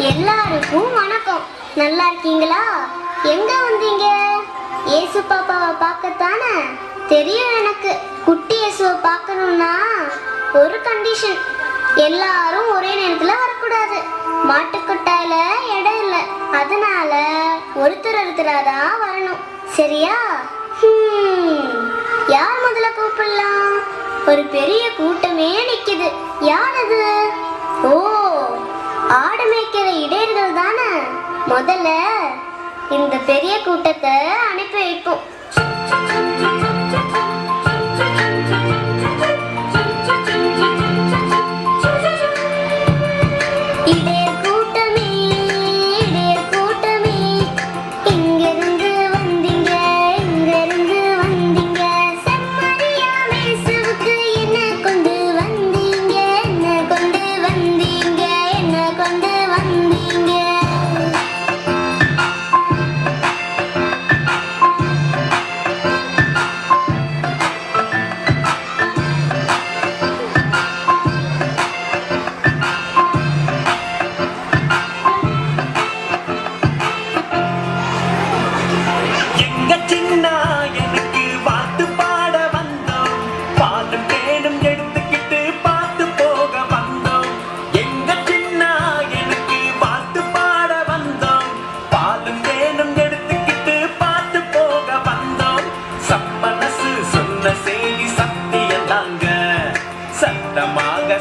எல்லாருக்கும் வணக்கம். நல்லா இருக்கீங்களா? எங்க வந்தீங்க? இயேசு பாப்பாவை பார்க்கத்தானே? தெரியும் எனக்கு. குட்டி இயேசுவை பார்க்கணும்னா ஒரு கண்டிஷன், எல்லாரும் ஒரே நேரத்துல வரக்கூடாது. மாட்டுக்கொட்டாயில இடம் இல்லை, அதனால ஒருத்தராதான் வரணும். சரியா? யார் முதல்ல கூப்பிடலாம்? ஒரு பெரிய கூட்டமே நிக்குது. யார் அது? ஓ, ஆடு மேய்க்கிற இடையர்கள் தானே. முதல்ல இந்த பெரிய கூட்டத்தை அனுப்பி வைப்போம்.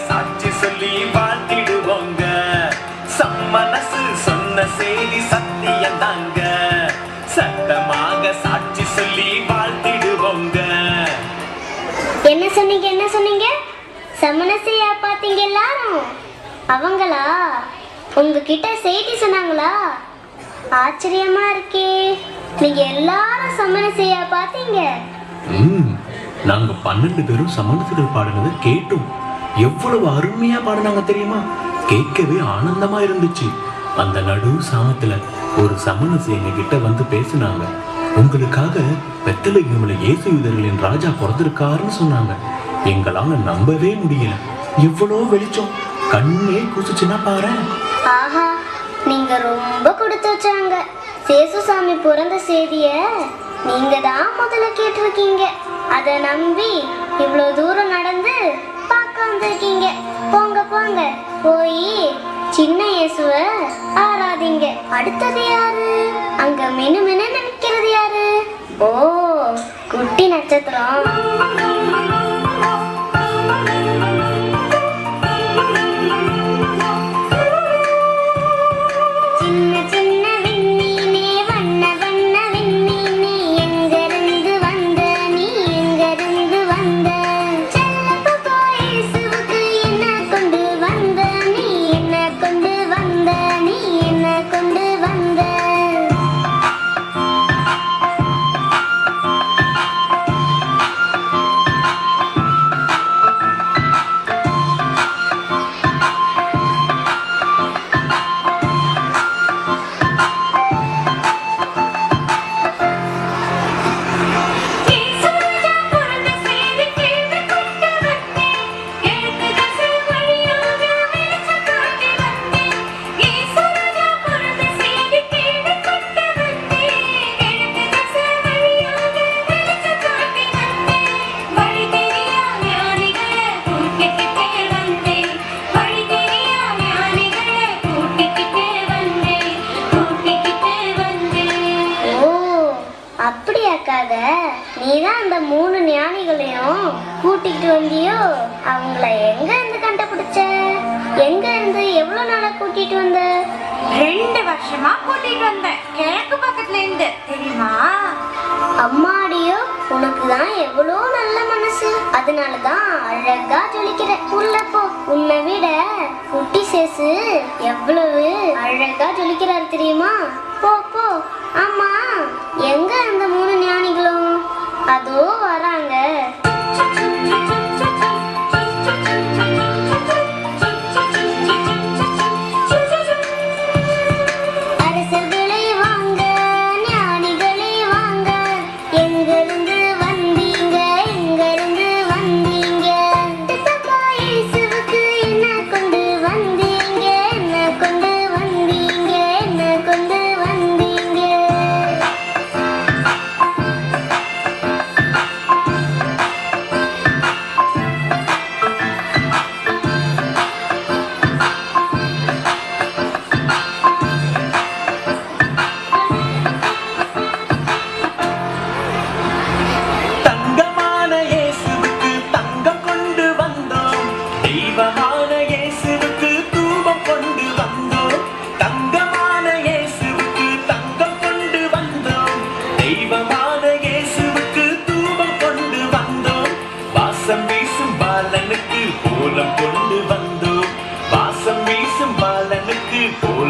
சாட்சி சொல்லி வாழ்த்திடுவோங்க. சம்மனசு சொன்ன செய்தி சத்தியம் தாங்க. சத்தமாக சாட்சி சொல்லி வாழ்த்திடுவோங்க. என்ன சொன்னீங்க? சமனசையா பாத்தீங்க எல்லாரும்? அவங்களா உங்ககிட்ட செய்தி சொன்னாங்களா? ஆச்சரியமா இருக்கே. நீங்க எல்லாரும் சமனசையா பாத்தீங்க? நாங்க 12 பேரும் சமணசுகள் பாடினதை கேட்டோம். எவ்வளவு அருமையா பாடினாங்க தெரியுமா? கேட்கவே ஆனந்தமா இருந்துச்சு. அந்த நடு சாமத்துல ஒரு சமணசு எங்க கிட்ட வந்து பேசினாங்க. உங்களுக்காக பெத்தலகேமில் இயேசு யூதர்களின் ராஜா பிறந்திருக்காருன்னு சொன்னாங்க. எங்களால நம்பவே முடியல. எவ்வளோ வெளிச்சம், கண்ணே குசிச்சுன்னா பாரு. ஆஹா, நீங்க ரொம்ப கொடுத்து வச்சாங்க. சேசுசாமி பிறந்த செய்திய நீங்க தான் முதல்ல கேட்டிருக்கீங்க. அதை நம்பி இவ்வளவு தூரம் நடந்து பார்க்க வந்திருக்கீங்க. போங்க போய் சின்ன இயேசுவ ஆராதிங்க. அடுத்தது யாரு? அங்க மினு நினைக்கிறது யாரு? ஓ, குட்டி நட்சத்திரம். நீதான் அந்த 3 ஞானிகளையும் கூட்டிட்டு வந்தியோ? அவங்கள எங்க இருந்து கண்டுபிடிச்ச? எங்க இருந்து எவ்வளவு நாளா கூட்டிட்டு வந்த? 2 வருஷமா கூட்டிட்டு வந்தேன். கிழக்கு பக்கத்துல இருந்து, தெரியுமா? அம்மாடியோ, உனக்கு தான் எவ்வளோ நல்ல மனசு. அதனாலதான் அழகா ஜொலிக்கிற. உள்ள போ. உன்னை விட குட்டி சேசு எவ்வளவு அழகா ஜொலிக்கிறாரு தெரியுமா? போ. ஆமா, எங்க அந்த 3 ஞானிகளும்? அதோ வராங்க. கொண்டு வந்தீங்க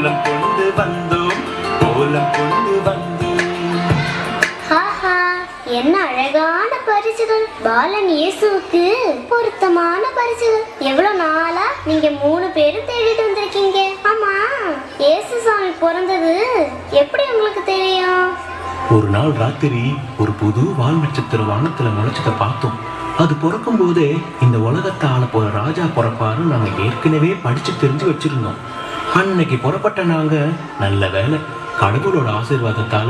கோலம் கொண்டு வந்தோம், கோலம் கொண்டு வந்தோம். ஆஹா, என்ன அழகான பரிசுகள்! பாலன் இயேசுவுக்கு பொருத்தமான பரிசுகள். எவ்வளவு நாளா நீங்க 3 பேரும் தேடிட்டு வந்திருக்கீங்க. ஆமா, இயேசு சாமி பிறந்தது எப்படி உங்களுக்கு தெரியும்? ஒரு நாள் ராத்திரி ஒரு புது வால் நட்சத்திரம் வானத்துல முளைச்சதை பார்த்தோம். அது பிறக்கும் போதே இந்த உலகத்தை ஆள போற ராஜா பிறப்பாரு நாங்க ஏற்கனவே படிச்சு தெரிஞ்சு வச்சிருந்தோம். அன்னைக்கு புறப்பட்ட நாங்க நல்ல வேலை கடவுளோட ஆசீர்வாதத்தால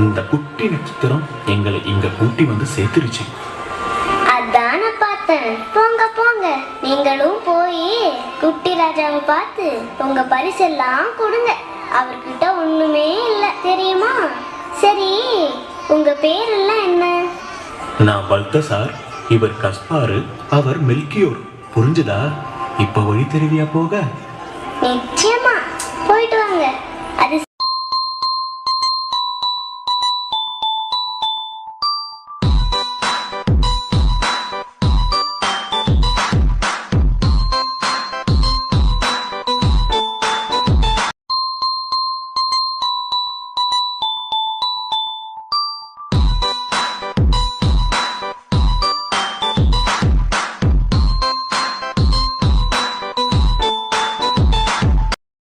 இந்த குட்டி நட்சத்திரம் எங்களை இங்க கூட்டி வந்து சேர்த்துருச்சு. அதான பார்த்தேன். போங்க போங்க, நீங்களும் போய் குட்டி ராஜாவை பார்த்து உங்க பரிசெல்லாம் கொடுங்க. அவர்கிட்ட ஒண்ணுமே இல்லை தெரியுமா? சரி, உங்க பேரெல்லாம் என்ன? நான் பல்தசார், இவர் கஸ்பாரு, அவர் மெல்கியோர். புரிஞ்சுதா? இப்ப வழி தெரிவியா போக? நிச்சயமா, போயிட்டு வாங்க. அது